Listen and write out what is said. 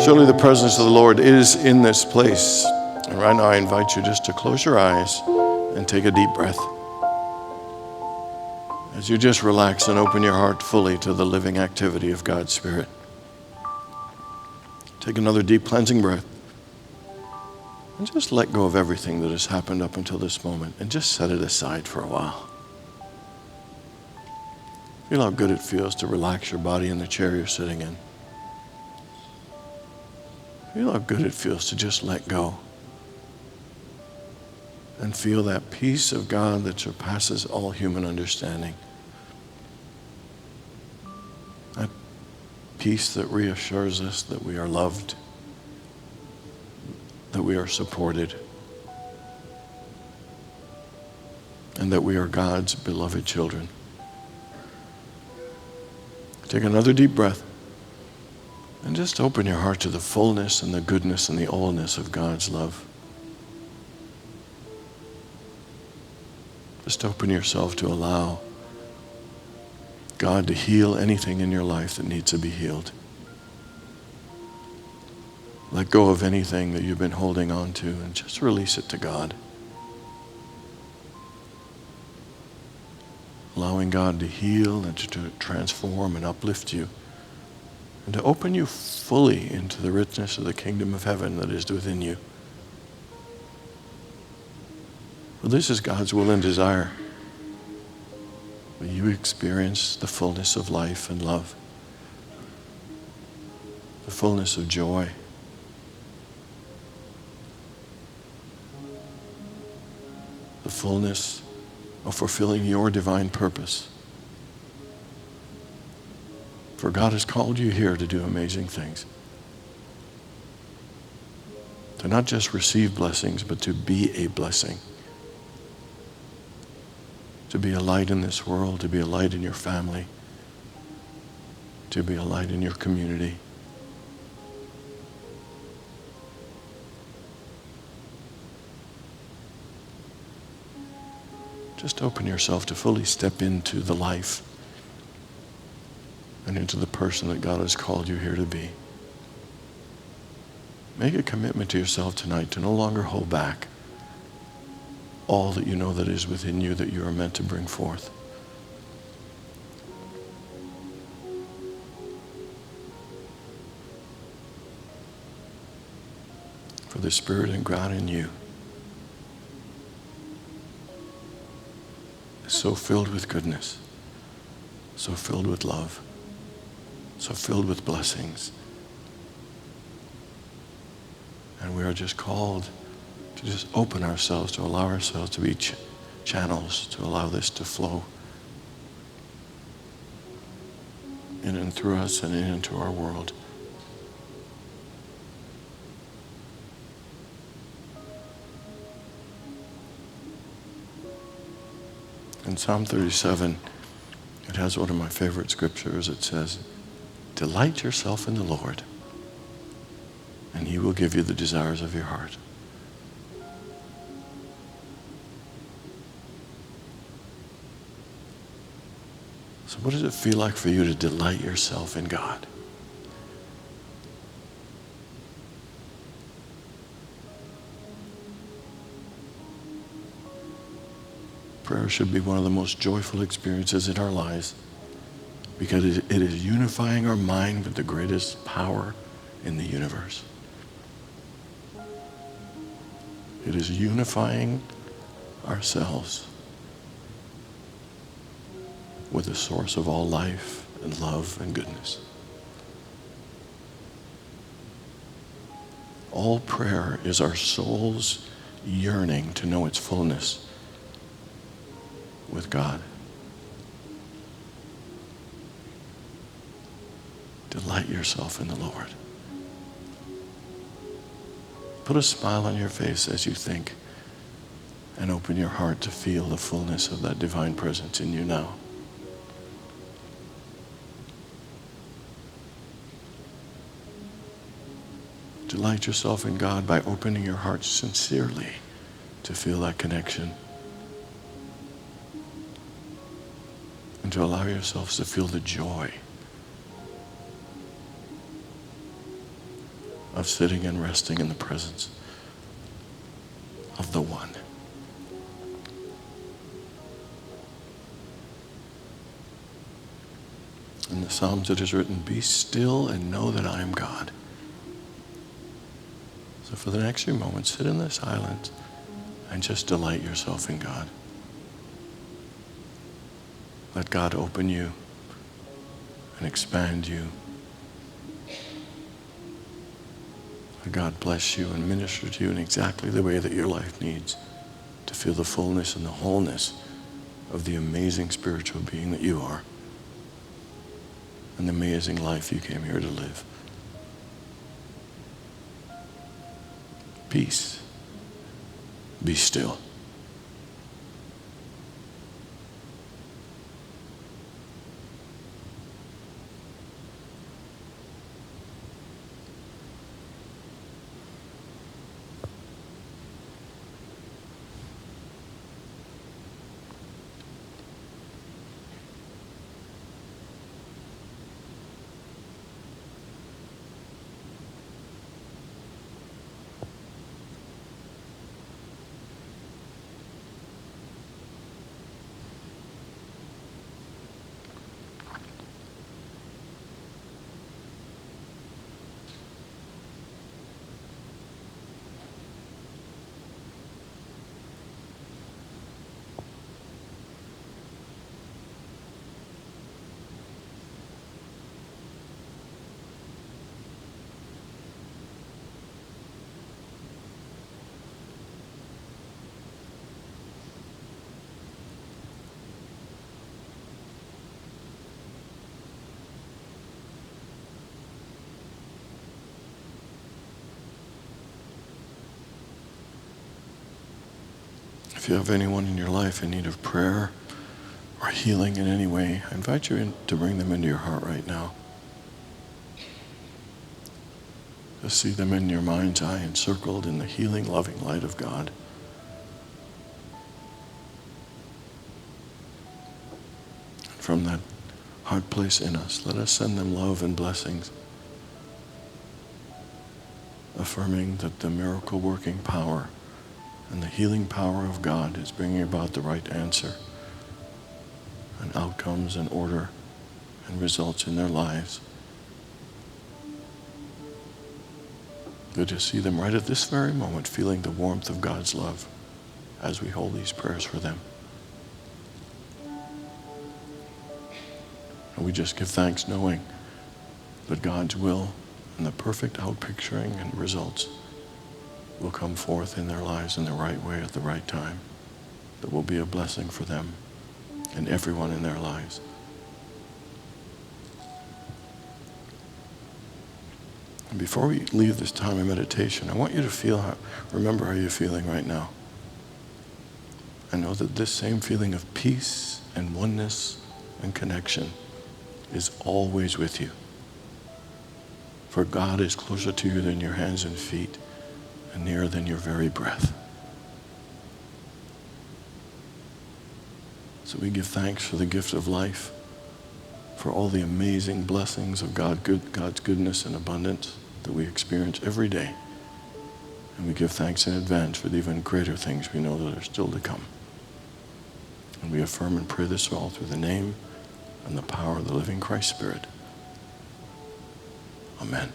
Surely the presence of the Lord is in this place. And right now I invite you just to close your eyes and take a deep breath. As you just relax and open your heart fully to the living activity of God's Spirit. Take another deep cleansing breath. And just let go of everything that has happened up until this moment and just set it aside for a while. Feel how good it feels to relax your body in the chair you're sitting in. Feel how good it feels to just let go and feel that peace of God that surpasses all human understanding. That peace that reassures us that we are loved, that we are supported, and that we are God's beloved children. Take another deep breath and just open your heart to the fullness and the goodness and the allness of God's love. Just open yourself to allow God to heal anything in your life that needs to be healed. Let go of anything that you've been holding on to and just release it to God. Allowing God to heal and to transform and uplift you and to open you fully into the richness of the kingdom of heaven that is within you. Well, this is God's will and desire. That you experience the fullness of life and love, the fullness of joy, the fullness of fulfilling your divine purpose. For God has called you here to do amazing things. To not just receive blessings, but to be a blessing. To be a light in this world, to be a light in your family, to be a light in your community. Just open yourself to fully step into the life and into the person that God has called you here to be. Make a commitment to yourself tonight to no longer hold back all that you know that is within you that you are meant to bring forth. For the Spirit and God in you is so filled with goodness, so filled with love, so filled with blessings. And we are just called to just open ourselves, to allow ourselves to be channels, to allow this to flow in and through us and into our world. In Psalm 37, it has one of my favorite scriptures. It says, "Delight yourself in the Lord, and He will give you the desires of your heart." So what does it feel like for you to delight yourself in God? Prayer should be one of the most joyful experiences in our lives because it is unifying our mind with the greatest power in the universe. It is unifying ourselves with the source of all life and love and goodness. All prayer is our soul's yearning to know its fullness with God. Delight yourself in the Lord. Put a smile on your face as you think and open your heart to feel the fullness of that divine presence in you now. Delight yourself in God by opening your heart sincerely to feel that connection. And to allow yourselves to feel the joy of sitting and resting in the presence of the One. In the Psalms it is written, "Be still and know that I am God." So for the next few moments, sit in the silence and just delight yourself in God. Let God open you and expand you. Let God bless you and minister to you in exactly the way that your life needs to feel the fullness and the wholeness of the amazing spiritual being that you are and the amazing life you came here to live. Peace. Be still. If you have anyone in your life in need of prayer or healing in any way, I invite you to bring them into your heart right now. To see them in your mind's eye encircled in the healing, loving light of God. And from that heart place in us, let us send them love and blessings, affirming that the miracle-working power and the healing power of God is bringing about the right answer and outcomes and order and results in their lives. Good to see them right at this very moment feeling the warmth of God's love as we hold these prayers for them. And we just give thanks knowing that God's will and the perfect outpicturing and results will come forth in their lives in the right way at the right time. That will be a blessing for them and everyone in their lives. And before we leave this time of meditation, I want you to remember how you're feeling right now. I know that this same feeling of peace and oneness and connection is always with you. For God is closer to you than your hands and feet, and nearer than your very breath. So we give thanks for the gift of life, for all the amazing blessings of God's goodness and abundance that we experience every day. And we give thanks in advance for the even greater things we know that are still to come. And we affirm and pray this all through the name and the power of the living Christ Spirit. Amen.